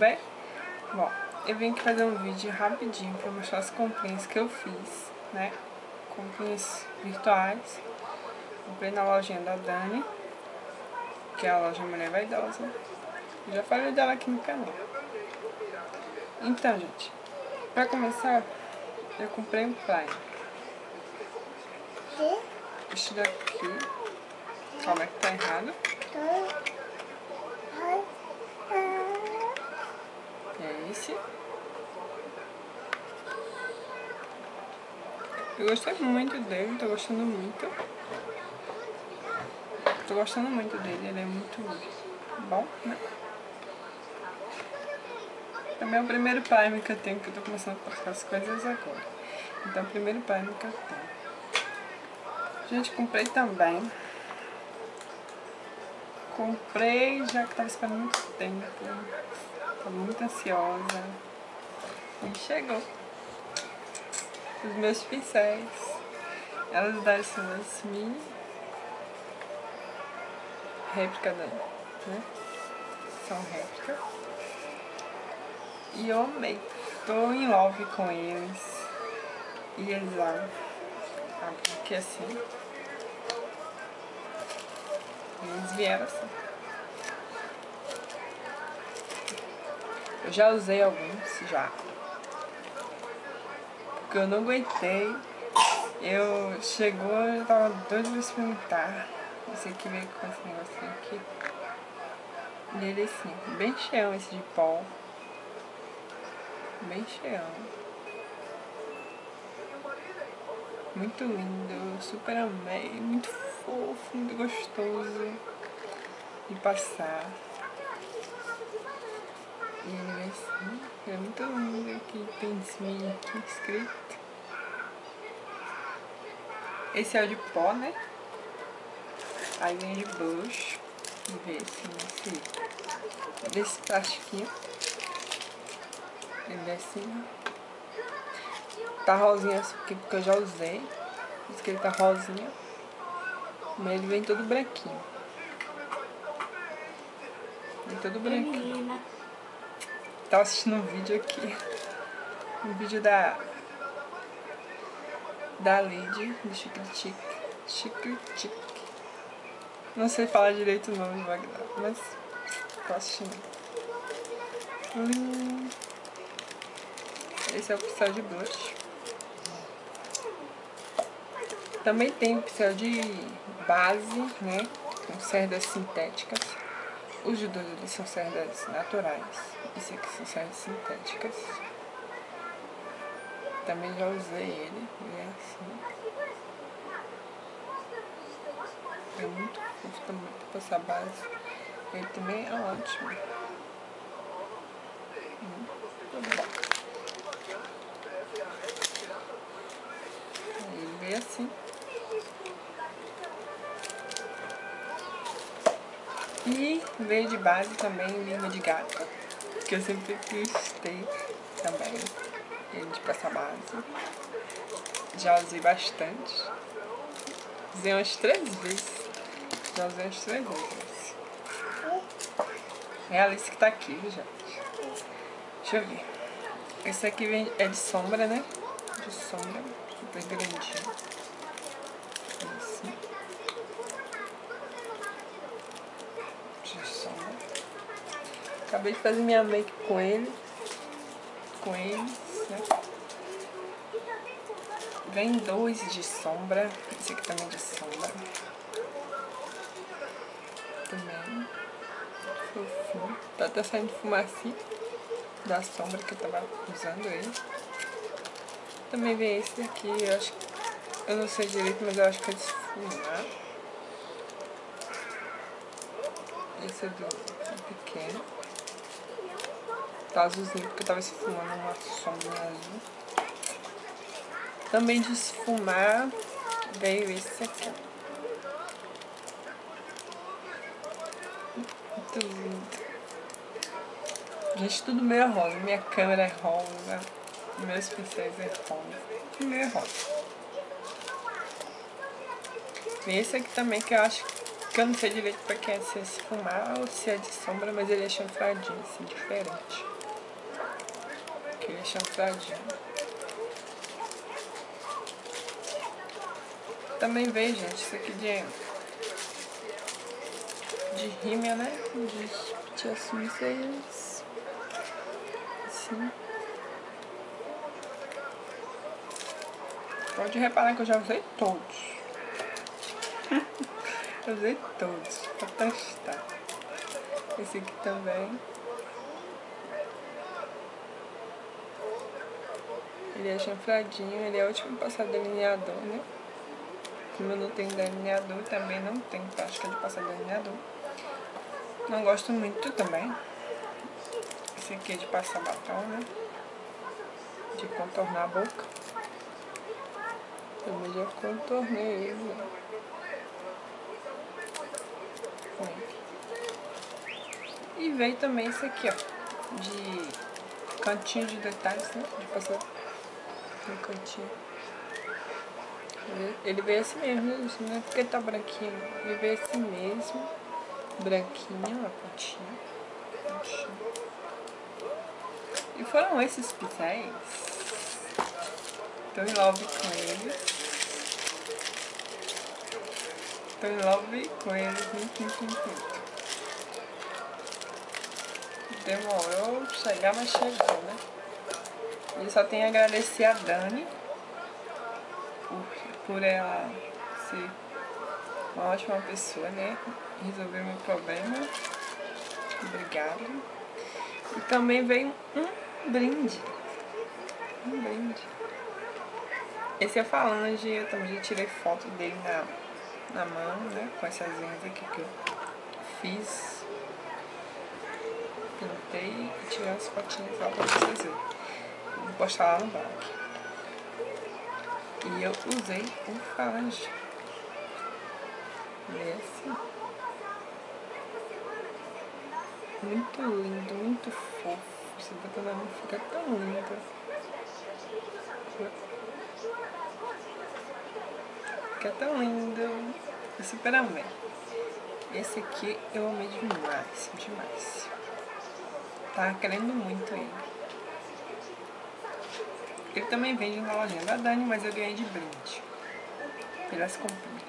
bem? Bom, eu vim aqui fazer um vídeo rapidinho pra mostrar as comprinhas que eu fiz, né? Comprinhas virtuais. Comprei na lojinha da Dani, que é a loja Mulher Vaidosa. Eu já falei dela aqui no canal. Então, gente, pra começar, eu comprei um primer. Este daqui, calma que tá errado. É esse. Eu gostei muito dele, tô gostando muito. Tô gostando muito dele, ele é muito bom, né? Também é o primeiro primer que eu tenho, que eu tô começando a postar as coisas agora. Então, é o primeiro primer que eu tenho. Gente, comprei também. Comprei, já que tava esperando muito tempo. Tô muito ansiosa. E chegou. Os meus pincéis. Elas da Smith. Réplica da, né? São réplica. E eu amei. Tô em love com eles. E eles lá. Aqui assim. E eles vieram assim. Eu já usei alguns, já. Porque eu não aguentei. Eu tava doido pra experimentar. Esse aqui veio com esse negocinho aqui. E ele assim, bem cheião esse de pó. Bem cheião. Muito lindo, super amei. Muito fofo, muito gostoso de passar. E ele vem assim, é muito lindo. Aqui tem Smith escrito. Esse é o de pó, né? Aí vem de blush. Vamos ver assim, desse plastiquinho. Ele é assim. Tá rosinha aqui porque eu já usei. Diz que ele tá rosinha. Mas ele vem todo branquinho. Vem todo branquinho. Tava assistindo um vídeo aqui. Um vídeo da Lid, do Chicritic. Não sei falar direito o nome do Bagdad, mas tô assistindo. Esse é o pincel de blush. Também tem pincel de base, né? Com cerdas sintéticas. Os de dois eles são cerdas naturais. Esse aqui são cerdas sintéticas. Também já usei ele. Ele é assim. É muito fofo também pra passar base. Ele também é ótimo. Muito bom. Ele veio assim. E veio de base também língua de gato. Que eu sempre gostei também. Ele de passar base. Já usei bastante. Usei umas 3 vezes. Já usei umas 3 vezes. É a Alice que tá aqui, gente. Deixa eu ver. Esse aqui é de sombra, né? De sombra. Super grandinho. Assim. De sombra. Acabei de fazer minha make com ele. Com eles, né? Vem 2 de sombra. Esse aqui também é de sombra. Também. Fofinho. Tá até saindo fumacinha da sombra que eu tava usando ele. Também vem esse daqui, eu acho que... Eu não sei direito, mas eu acho que é de esfumar. Esse é do pequeno. Tá azulzinho porque eu tava esfumando uma sombra azul. Também de esfumar veio esse aqui. Muito lindo. Gente, tudo meio rosa. Minha câmera é rosa. Meus pincéis é rosa. Tudo meio rosa. E esse aqui também que eu acho Que eu não sei direito pra que é, se é esfumar ou se é de sombra, mas ele é chanfradinho, assim, diferente. Aqui ele é chanfradinho. Também veio, gente, isso aqui de rímel, né? De assunções. Assim. Pode reparar que eu já usei todos. Eu usei todos pra testar. Esse aqui também. Ele é chanfradinho, ele é ótimo pra passar delineador, né? Como eu não tenho delineador, também não tenho prática de passar delineador. Não gosto muito também. Esse aqui é de passar batom, né? De contornar a boca. Também já contornei ele. E veio também esse aqui, ó. De cantinho de detalhes, né? De passar no cantinho. Ele veio assim mesmo, isso não é porque tá branquinho. Ele veio assim mesmo. Branquinho, a pontinha. E foram esses pincéis. Tô em love com eles. Tô em love com eles. Demorou chegar, mas chegou, né? E só tenho a agradecer a Dani por ela ser uma ótima pessoa, né? Resolver meu problema. Obrigada. E também veio um brinde. Um brinde. Esse é falange, eu também já tirei foto dele na mão, né? Com essas linhas aqui que eu fiz. Pintei e tirei umas fotinhas lá pra vocês verem. Vou postar lá no blog. E eu usei o falange. Esse. Muito lindo, muito fofo. Você bota na mão, fica tão lindo. Fica tão lindo. Eu super amei. Esse aqui eu amei demais, demais. Tava querendo muito ele. Ele também vende na lojinha da Dani, mas eu ganhei de brinde. Pelas comprinhas.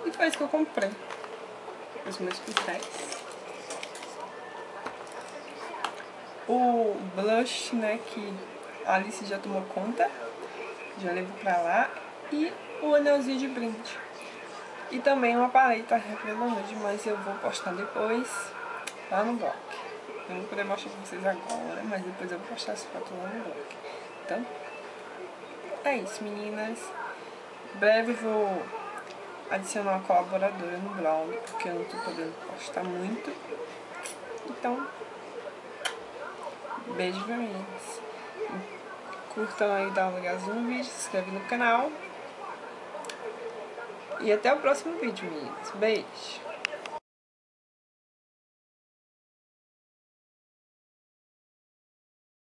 E foi isso que eu comprei. Os meus pincéis. O blush, né, que a Alice já tomou conta. Já levou pra lá. E o anelzinho de brinde. E também uma paleta revelante, mas eu vou postar depois lá no blog. Eu não vou poder mostrar pra vocês agora, mas depois eu vou postar as fotos lá no blog. Então, é isso, meninas. Em breve eu vou adicionar uma colaboradora no blog, porque eu não tô podendo postar muito. Então, beijo pra meninas. Curtam aí, dá um ligazinho no vídeo, se inscreve no canal. E até o próximo vídeo, meninas. Beijo!